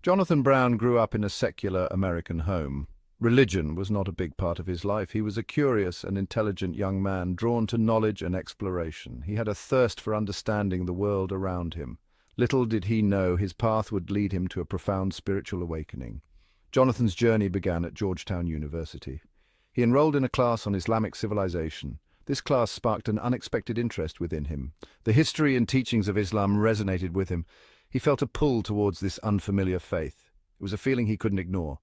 Jonathan Brown grew up in a secular American home. Religion was not a big part of his life. He was a curious and intelligent young man, drawn to knowledge and exploration. He had a thirst for understanding the world around him. Little did he know his path would lead him to a profound spiritual awakening. Jonathan's journey began at Georgetown University. He enrolled in a class on Islamic civilization. This class sparked an unexpected interest within him. The history and teachings of Islam resonated with him. He felt a pull towards this unfamiliar faith. It was a feeling he couldn't ignore.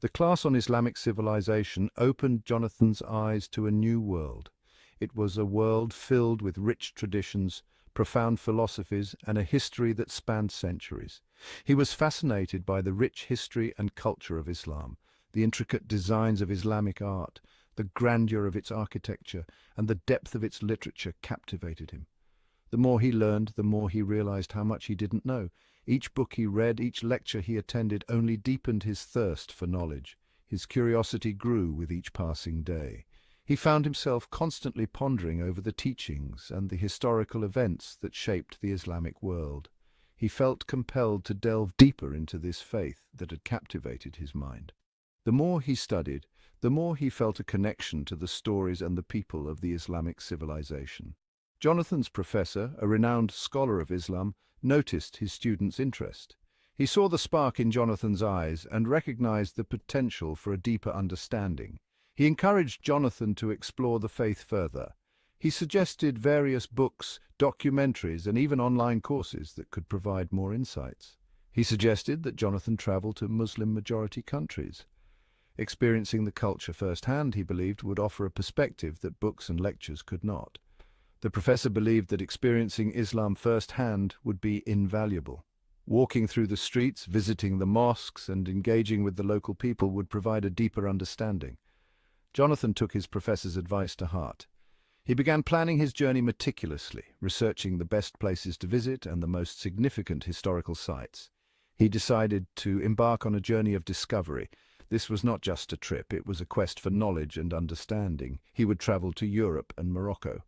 The class on Islamic civilization opened Jonathan's eyes to a new world. It was a world filled with rich traditions, profound philosophies, and a history that spanned centuries. He was fascinated by the rich history and culture of Islam, the intricate designs of Islamic art, the grandeur of its architecture, and the depth of its literature captivated him. The more he learned, the more he realized how much he didn't know. Each book he read, each lecture he attended only deepened his thirst for knowledge. His curiosity grew with each passing day. He found himself constantly pondering over the teachings and the historical events that shaped the Islamic world. He felt compelled to delve deeper into this faith that had captivated his mind. The more he studied, the more he felt a connection to the stories and the people of the Islamic civilization. Jonathan's professor, a renowned scholar of Islam, noticed his students' interest. He saw the spark in Jonathan's eyes and recognized the potential for a deeper understanding. He encouraged Jonathan to explore the faith further. He suggested various books, documentaries, and even online courses that could provide more insights. He suggested that Jonathan travel to Muslim-majority countries. Experiencing the culture firsthand, he believed, would offer a perspective that books and lectures could not. The professor believed that experiencing Islam firsthand would be invaluable. Walking through the streets, visiting the mosques, and engaging with the local people would provide a deeper understanding. Jonathan took his professor's advice to heart. He began planning his journey meticulously, researching the best places to visit and the most significant historical sites. He decided to embark on a journey of discovery. This was not just a trip, it was a quest for knowledge and understanding. He would travel to Europe and Morocco.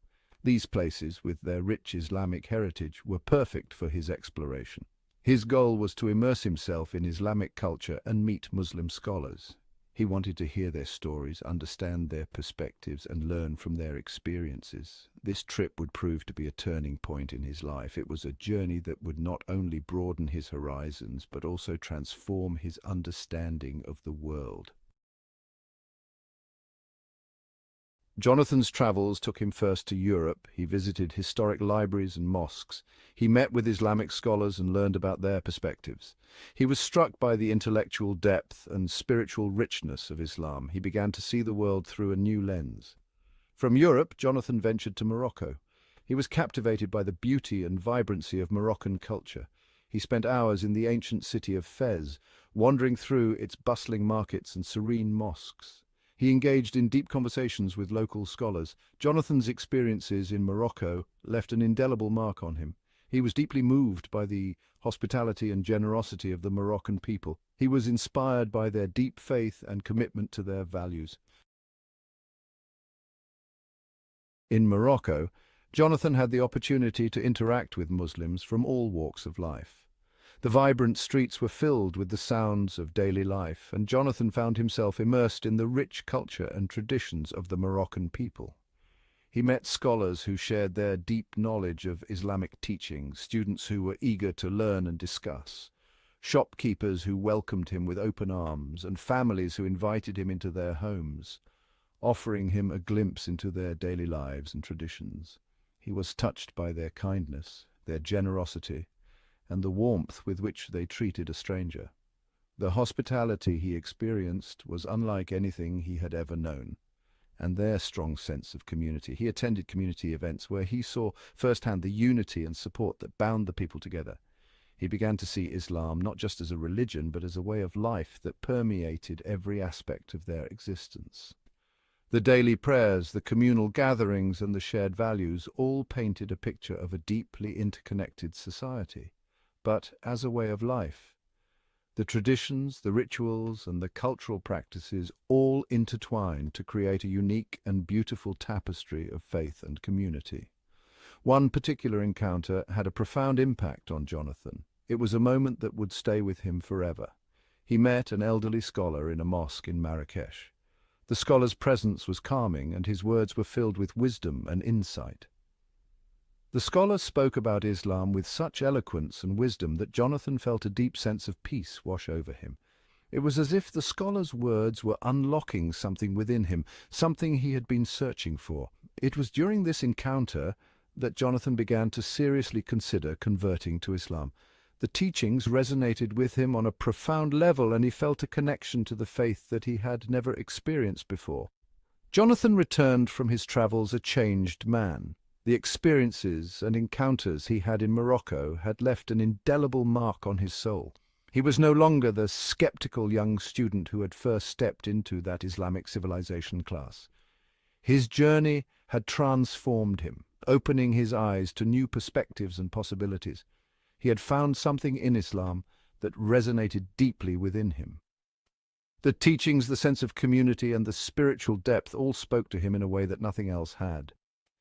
These places, with their rich Islamic heritage, were perfect for his exploration. His goal was to immerse himself in Islamic culture and meet Muslim scholars. He wanted to hear their stories, understand their perspectives, and learn from their experiences. This trip would prove to be a turning point in his life. It was a journey that would not only broaden his horizons, but also transform his understanding of the world. Jonathan's travels took him first to Europe. He visited historic libraries and mosques. He met with Islamic scholars and learned about their perspectives. He was struck by the intellectual depth and spiritual richness of Islam. He began to see the world through a new lens. From Europe, Jonathan ventured to Morocco. He was captivated by the beauty and vibrancy of Moroccan culture. He spent hours in the ancient city of Fez, wandering through its bustling markets and serene mosques. He engaged in deep conversations with local scholars. Jonathan's experiences in Morocco left an indelible mark on him. He was deeply moved by the hospitality and generosity of the Moroccan people. He was inspired by their deep faith and commitment to their values. In Morocco, Jonathan had the opportunity to interact with Muslims from all walks of life. The vibrant streets were filled with the sounds of daily life, and Jonathan found himself immersed in the rich culture and traditions of the Moroccan people. He met scholars who shared their deep knowledge of Islamic teachings, students who were eager to learn and discuss, shopkeepers who welcomed him with open arms, and families who invited him into their homes, offering him a glimpse into their daily lives and traditions. He was touched by their kindness, their generosity, and the warmth with which they treated a stranger. The hospitality he experienced was unlike anything he had ever known, and their strong sense of community. He attended community events where he saw firsthand the unity and support that bound the people together. He began to see Islam not just as a religion, but as a way of life that permeated every aspect of their existence. The daily prayers, the communal gatherings, and the shared values all painted a picture of a deeply interconnected society. But as a way of life, the traditions, the rituals, and the cultural practices all intertwined to create a unique and beautiful tapestry of faith and community. One particular encounter had a profound impact on Jonathan. It was a moment that would stay with him forever. He met an elderly scholar in a mosque in Marrakesh. The scholar's presence was calming, and his words were filled with wisdom and insight. The scholar spoke about Islam with such eloquence and wisdom that Jonathan felt a deep sense of peace wash over him. It was as if the scholar's words were unlocking something within him, something he had been searching for. It was during this encounter that Jonathan began to seriously consider converting to Islam. The teachings resonated with him on a profound level, and he felt a connection to the faith that he had never experienced before. Jonathan returned from his travels a changed man. The experiences and encounters he had in Morocco had left an indelible mark on his soul. He was no longer the skeptical young student who had first stepped into that Islamic civilization class. His journey had transformed him, opening his eyes to new perspectives and possibilities. He had found something in Islam that resonated deeply within him. The teachings, the sense of community, and the spiritual depth all spoke to him in a way that nothing else had.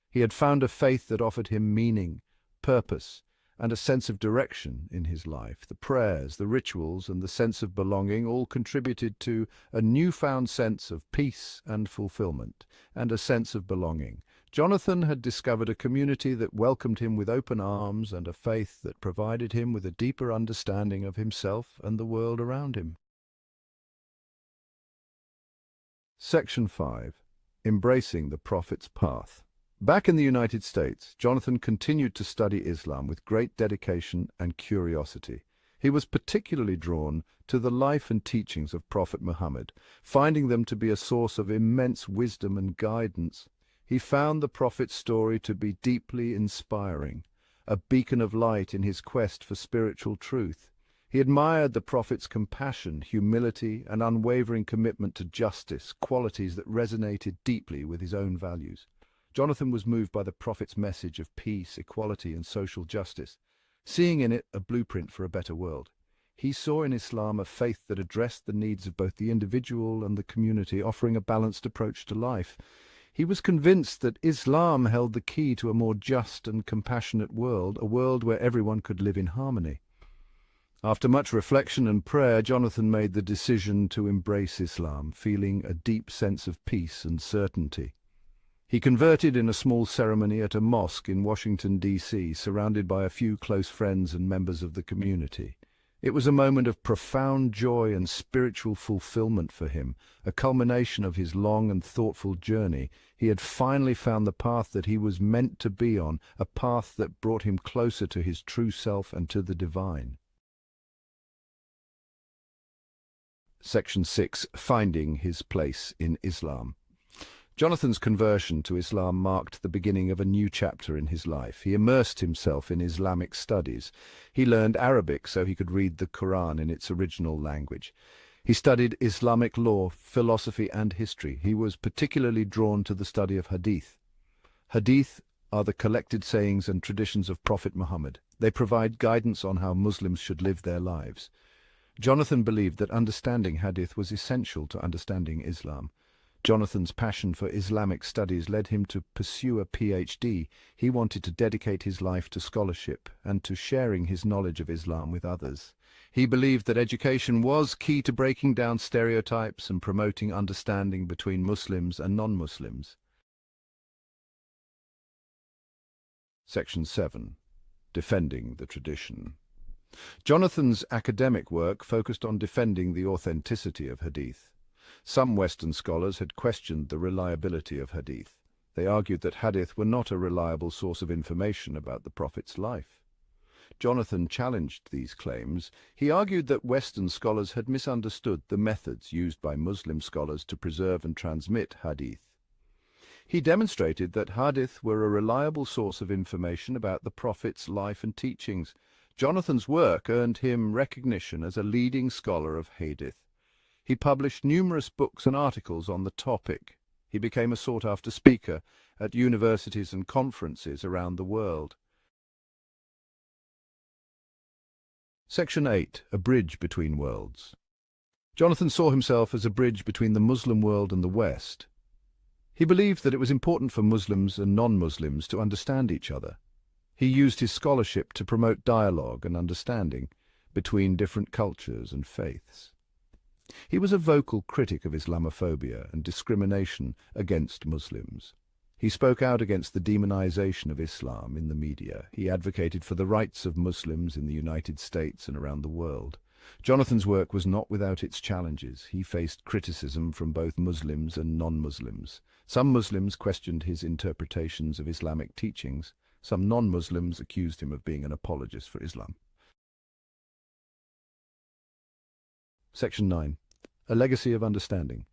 He had found a faith that offered him meaning, purpose, and a sense of direction in his life. The prayers, the rituals, and the sense of belonging all contributed to a newfound sense of peace and fulfillment, and a sense of belonging. Jonathan had discovered a community that welcomed him with open arms and a faith that provided him with a deeper understanding of himself and the world around him. Section 5. Embracing the Prophet's Path. Back in the United States, Jonathan continued to study Islam with great dedication and curiosity. He was particularly drawn to the life and teachings of Prophet Muhammad, finding them to be a source of immense wisdom and guidance. He found the Prophet's story to be deeply inspiring, a beacon of light in his quest for spiritual truth. He admired the Prophet's compassion, humility, and unwavering commitment to justice, qualities that resonated deeply with his own values. Jonathan was moved by the Prophet's message of peace, equality, and social justice, seeing in it a blueprint for a better world. He saw in Islam a faith that addressed the needs of both the individual and the community, offering a balanced approach to life. He was convinced that Islam held the key to a more just and compassionate world, a world where everyone could live in harmony. After much reflection and prayer, Jonathan made the decision to embrace Islam, feeling a deep sense of peace and certainty. He converted in a small ceremony at a mosque in Washington, D.C., surrounded by a few close friends and members of the community. It was a moment of profound joy and spiritual fulfillment for him, a culmination of his long and thoughtful journey. He had finally found the path that he was meant to be on, a path that brought him closer to his true self and to the divine. Section 6. Finding his place in Islam. Jonathan's conversion to Islam marked the beginning of a new chapter in his life. He immersed himself in Islamic studies. He learned Arabic so he could read the Quran in its original language. He studied Islamic law, philosophy, and history. He was particularly drawn to the study of Hadith. Hadith are the collected sayings and traditions of Prophet Muhammad. They provide guidance on how Muslims should live their lives. Jonathan believed that understanding Hadith was essential to understanding Islam. Jonathan's passion for Islamic studies led him to pursue a PhD. He wanted to dedicate his life to scholarship and to sharing his knowledge of Islam with others. He believed that education was key to breaking down stereotypes and promoting understanding between Muslims and non-Muslims. Section 7. Defending the tradition. Jonathan's academic work focused on defending the authenticity of Hadith. Some Western scholars had questioned the reliability of Hadith. They argued that Hadith were not a reliable source of information about the Prophet's life. Jonathan challenged these claims. He argued that Western scholars had misunderstood the methods used by Muslim scholars to preserve and transmit Hadith. He demonstrated that Hadith were a reliable source of information about the Prophet's life and teachings. Jonathan's work earned him recognition as a leading scholar of Hadith. He published numerous books and articles on the topic. He became a sought-after speaker at universities and conferences around the world. Section 8. A bridge between worlds. Jonathan saw himself as a bridge between the Muslim world and the West. He believed that it was important for Muslims and non-Muslims to understand each other. He used his scholarship to promote dialogue and understanding between different cultures and faiths. He was a vocal critic of Islamophobia and discrimination against Muslims. He spoke out against the demonization of Islam in the media. He advocated for the rights of Muslims in the United States and around the world. Jonathan's work was not without its challenges. He faced criticism from both Muslims and non-Muslims. Some Muslims questioned his interpretations of Islamic teachings. Some non-Muslims accused him of being an apologist for Islam. Section 9. A Legacy of Understanding.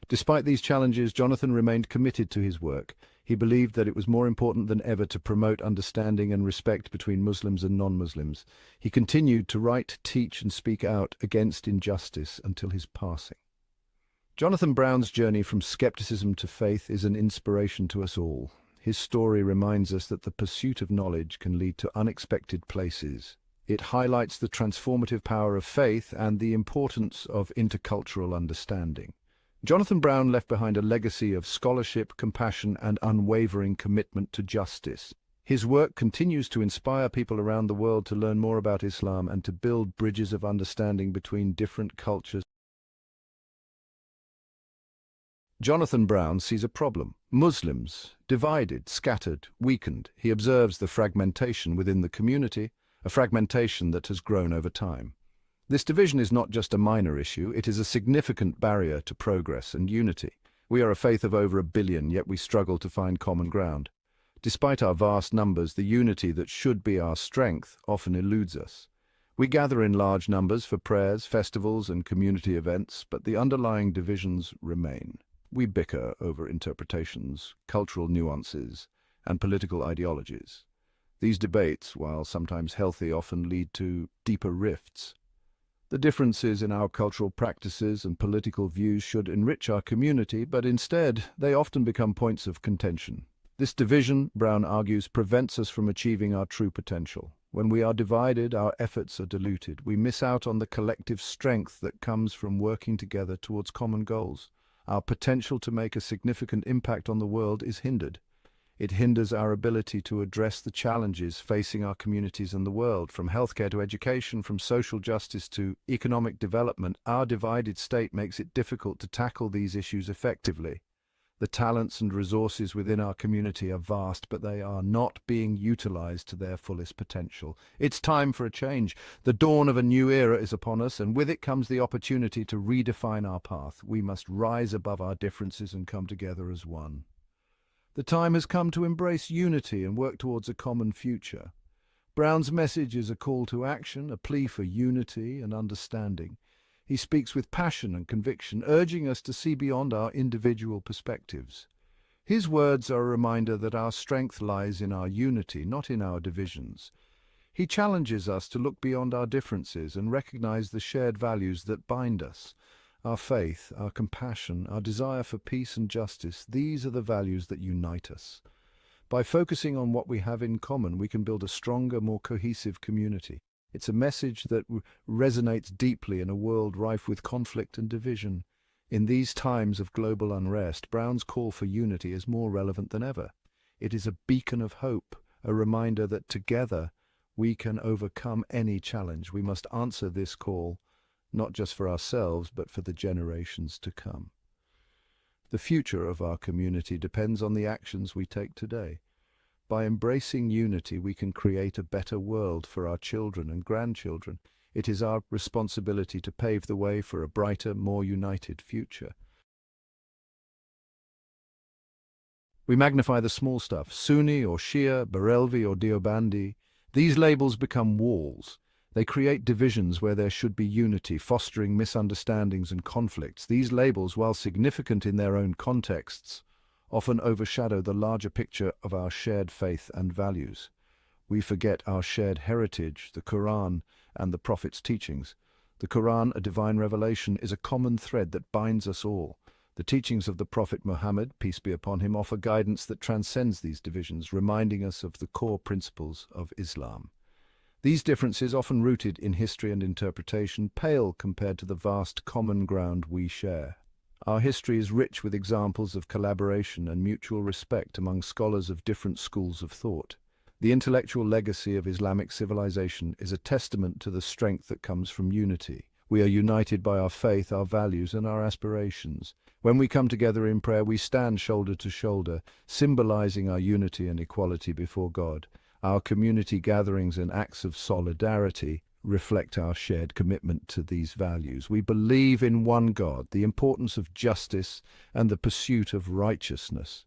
Despite these challenges, Jonathan remained committed to his work. He believed that it was more important than ever to promote understanding and respect between Muslims and non-Muslims. He continued to write, teach, and speak out against injustice until his passing. Jonathan Brown's journey from skepticism to faith is an inspiration to us all. His story reminds us that the pursuit of knowledge can lead to unexpected places. It highlights the transformative power of faith and the importance of intercultural understanding. Jonathan Brown left behind a legacy of scholarship, compassion, and unwavering commitment to justice. His work continues to inspire people around the world to learn more about Islam and to build bridges of understanding between different cultures. Jonathan Brown sees a problem. Muslims, divided, scattered, weakened. He observes the fragmentation within the community, a fragmentation that has grown over time. This division is not just a minor issue, it is a significant barrier to progress and unity. We are a faith of over 1 billion, yet we struggle to find common ground. Despite our vast numbers, the unity that should be our strength often eludes us. We gather in large numbers for prayers, festivals, and community events, but the underlying divisions remain. We bicker over interpretations, cultural nuances, and political ideologies. These debates, while sometimes healthy, often lead to deeper rifts. The differences in our cultural practices and political views should enrich our community, but instead, they often become points of contention. This division, Brown argues, prevents us from achieving our true potential. When we are divided, our efforts are diluted. We miss out on the collective strength that comes from working together towards common goals. Our potential to make a significant impact on the world is hindered. It hinders our ability to address the challenges facing our communities and the world, from healthcare to education, from social justice to economic development. Our divided state makes it difficult to tackle these issues effectively. The talents and resources within our community are vast, but they are not being utilized to their fullest potential. It's time for a change. The dawn of a new era is upon us, and with it comes the opportunity to redefine our path. We must rise above our differences and come together as one. The time has come to embrace unity and work towards a common future. Brown's message is a call to action, a plea for unity and understanding. He speaks with passion and conviction, urging us to see beyond our individual perspectives. His words are a reminder that our strength lies in our unity, not in our divisions. He challenges us to look beyond our differences and recognize the shared values that bind us. Our faith, our compassion, our desire for peace and justice, these are the values that unite us. By focusing on what we have in common, we can build a stronger, more cohesive community. It's a message that resonates deeply in a world rife with conflict and division. In these times of global unrest, Brown's call for unity is more relevant than ever. It is a beacon of hope, a reminder that together we can overcome any challenge. We must answer this call, not just for ourselves, but for the generations to come. The future of our community depends on the actions we take today. By embracing unity, we can create a better world for our children and grandchildren. It is our responsibility to pave the way for a brighter, more united future. We magnify the small stuff, Sunni or Shia, Barelvi or Deobandi. These labels become walls. They create divisions where there should be unity, fostering misunderstandings and conflicts. These labels, while significant in their own contexts, often overshadow the larger picture of our shared faith and values. We forget our shared heritage, the Quran and the Prophet's teachings. The Quran, a divine revelation, is a common thread that binds us all. The teachings of the Prophet Muhammad, peace be upon him, offer guidance that transcends these divisions, reminding us of the core principles of Islam. These differences, often rooted in history and interpretation, pale compared to the vast common ground we share. Our history is rich with examples of collaboration and mutual respect among scholars of different schools of thought. The intellectual legacy of Islamic civilization is a testament to the strength that comes from unity. We are united by our faith, our values, and our aspirations. When we come together in prayer, we stand shoulder to shoulder, symbolizing our unity and equality before God. Our community gatherings and acts of solidarity reflect our shared commitment to these values. We believe in one God, the importance of justice, and the pursuit of righteousness.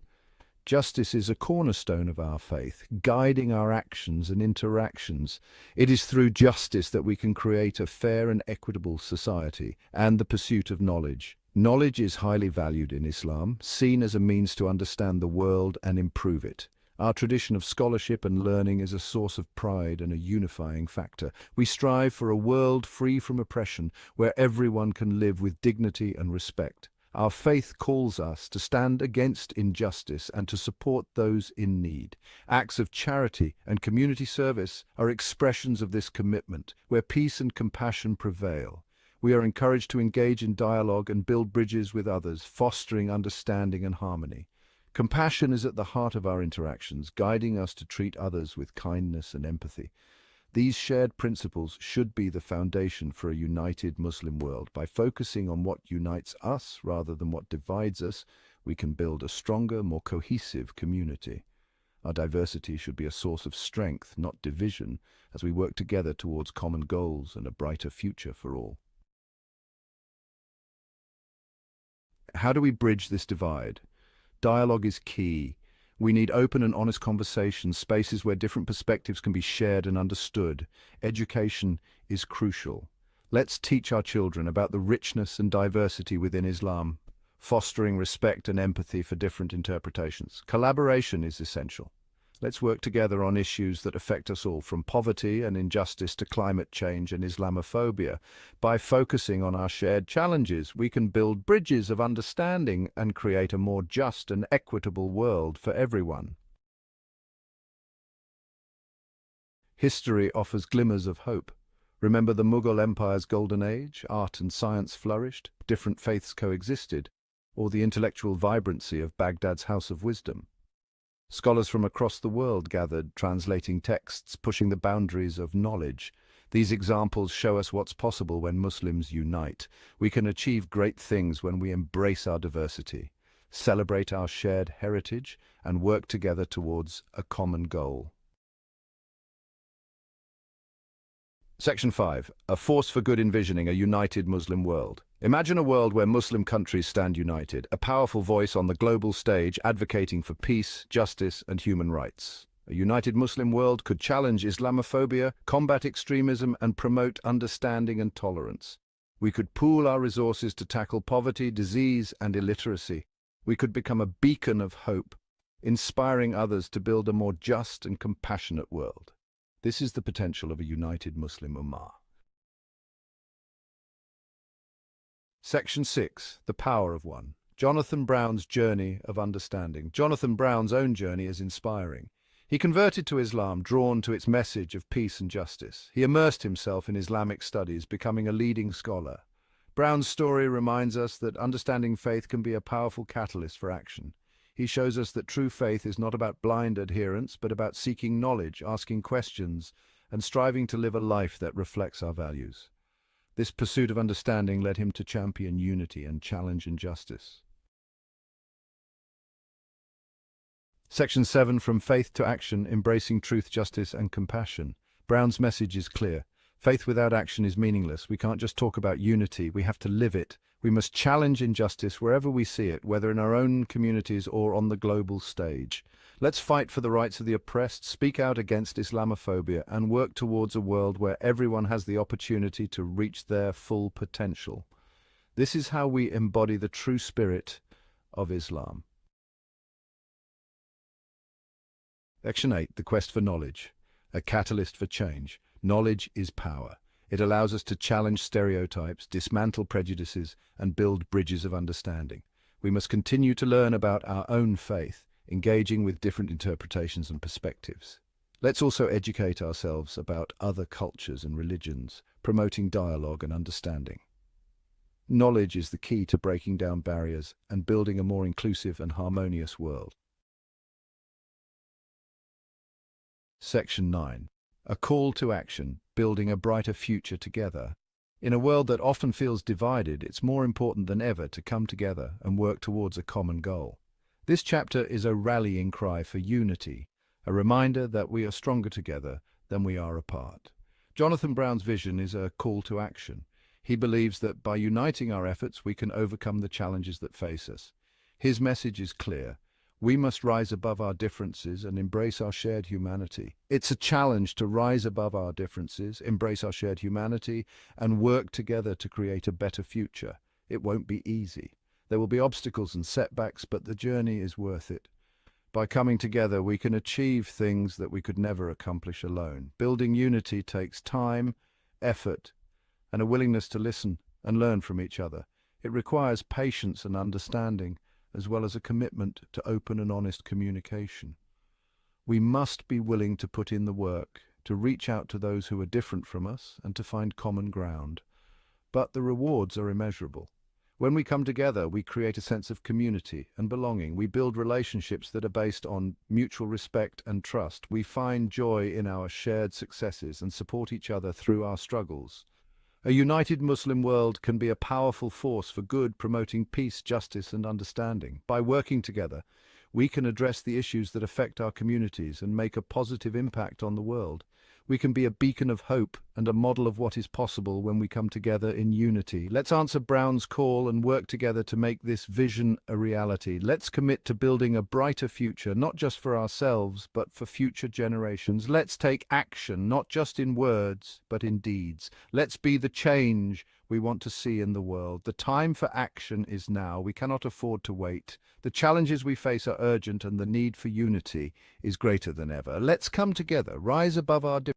Justice is a cornerstone of our faith, guiding our actions and interactions. It is through justice that we can create a fair and equitable society, and the pursuit of knowledge. Knowledge is highly valued in Islam, seen as a means to understand the world and improve it. Our tradition of scholarship and learning is a source of pride and a unifying factor. We strive for a world free from oppression, where everyone can live with dignity and respect. Our faith calls us to stand against injustice and to support those in need. Acts of charity and community service are expressions of this commitment, where peace and compassion prevail. We are encouraged to engage in dialogue and build bridges with others, fostering understanding and harmony. Compassion is at the heart of our interactions, guiding us to treat others with kindness and empathy. These shared principles should be the foundation for a united Muslim world. By focusing on what unites us rather than what divides us, we can build a stronger, more cohesive community. Our diversity should be a source of strength, not division, as we work together towards common goals and a brighter future for all. How do we bridge this divide? Dialogue is key. We need open and honest conversations, spaces where different perspectives can be shared and understood. Education is crucial. Let's teach our children about the richness and diversity within Islam, fostering respect and empathy for different interpretations. Collaboration is essential. Let's work together on issues that affect us all, from poverty and injustice to climate change and Islamophobia. By focusing on our shared challenges, we can build bridges of understanding and create a more just and equitable world for everyone. History offers glimmers of hope. Remember the Mughal Empire's golden age? Art and science flourished, different faiths coexisted, or the intellectual vibrancy of Baghdad's House of Wisdom. Scholars from across the world gathered, translating texts, pushing the boundaries of knowledge. These examples show us what's possible when Muslims unite. We can achieve great things when we embrace our diversity, celebrate our shared heritage, and work together towards a common goal. Section 5. A force for good envisioning a united Muslim world. Imagine a world where Muslim countries stand united, a powerful voice on the global stage advocating for peace, justice, and human rights. A united Muslim world could challenge Islamophobia, combat extremism, and promote understanding and tolerance. We could pool our resources to tackle poverty, disease, and illiteracy. We could become a beacon of hope, inspiring others to build a more just and compassionate world. This is the potential of a united Muslim Ummah. Section 6. The Power of One. Jonathan Brown's Journey of Understanding. Jonathan Brown's own journey is inspiring. He converted to Islam, drawn to its message of peace and justice. He immersed himself in Islamic studies, becoming a leading scholar. Brown's story reminds us that understanding faith can be a powerful catalyst for action. He shows us that true faith is not about blind adherence, but about seeking knowledge, asking questions, and striving to live a life that reflects our values. This pursuit of understanding led him to champion unity and challenge injustice. Section 7. From Faith to Action, Embracing Truth, Justice, and Compassion. Brown's message is clear. Faith without action is meaningless. We can't just talk about unity, we have to live it. We must challenge injustice wherever we see it, whether in our own communities or on the global stage. Let's fight for the rights of the oppressed, speak out against Islamophobia, and work towards a world where everyone has the opportunity to reach their full potential. This is how we embody the true spirit of Islam. Section 8. The Quest for Knowledge. A catalyst for change. Knowledge is power. It allows us to challenge stereotypes, dismantle prejudices, and build bridges of understanding. We must continue to learn about our own faith, engaging with different interpretations and perspectives. Let's also educate ourselves about other cultures and religions, promoting dialogue and understanding. Knowledge is the key to breaking down barriers and building a more inclusive and harmonious world. Section 9. A call to action, building a brighter future together. In a world that often feels divided, it's more important than ever to come together and work towards a common goal. This chapter is a rallying cry for unity, a reminder that we are stronger together than we are apart. Jonathan Brown's vision is a call to action. He believes that by uniting our efforts, we can overcome the challenges that face us. His message is clear. We must rise above our differences and embrace our shared humanity. It's a challenge to rise above our differences, embrace our shared humanity, and work together to create a better future. It won't be easy. There will be obstacles and setbacks, but the journey is worth it. By coming together, we can achieve things that we could never accomplish alone. Building unity takes time, effort, and a willingness to listen and learn from each other. It requires patience and understanding, as well as a commitment to open and honest communication. We must be willing to put in the work, to reach out to those who are different from us, and to find common ground. But the rewards are immeasurable. When we come together, we create a sense of community and belonging. We build relationships that are based on mutual respect and trust. We find joy in our shared successes and support each other through our struggles. A united Muslim world can be a powerful force for good, promoting peace, justice, and understanding. By working together, we can address the issues that affect our communities and make a positive impact on the world. We can be a beacon of hope and a model of what is possible when we come together in unity. Let's answer Brown's call and work together to make this vision a reality. Let's commit to building a brighter future, not just for ourselves, but for future generations. Let's take action, not just in words, but in deeds. Let's be the change we want to see in the world. The time for action is now. We cannot afford to wait. The challenges we face are urgent, and the need for unity is greater than ever. Let's come together, rise above our differences,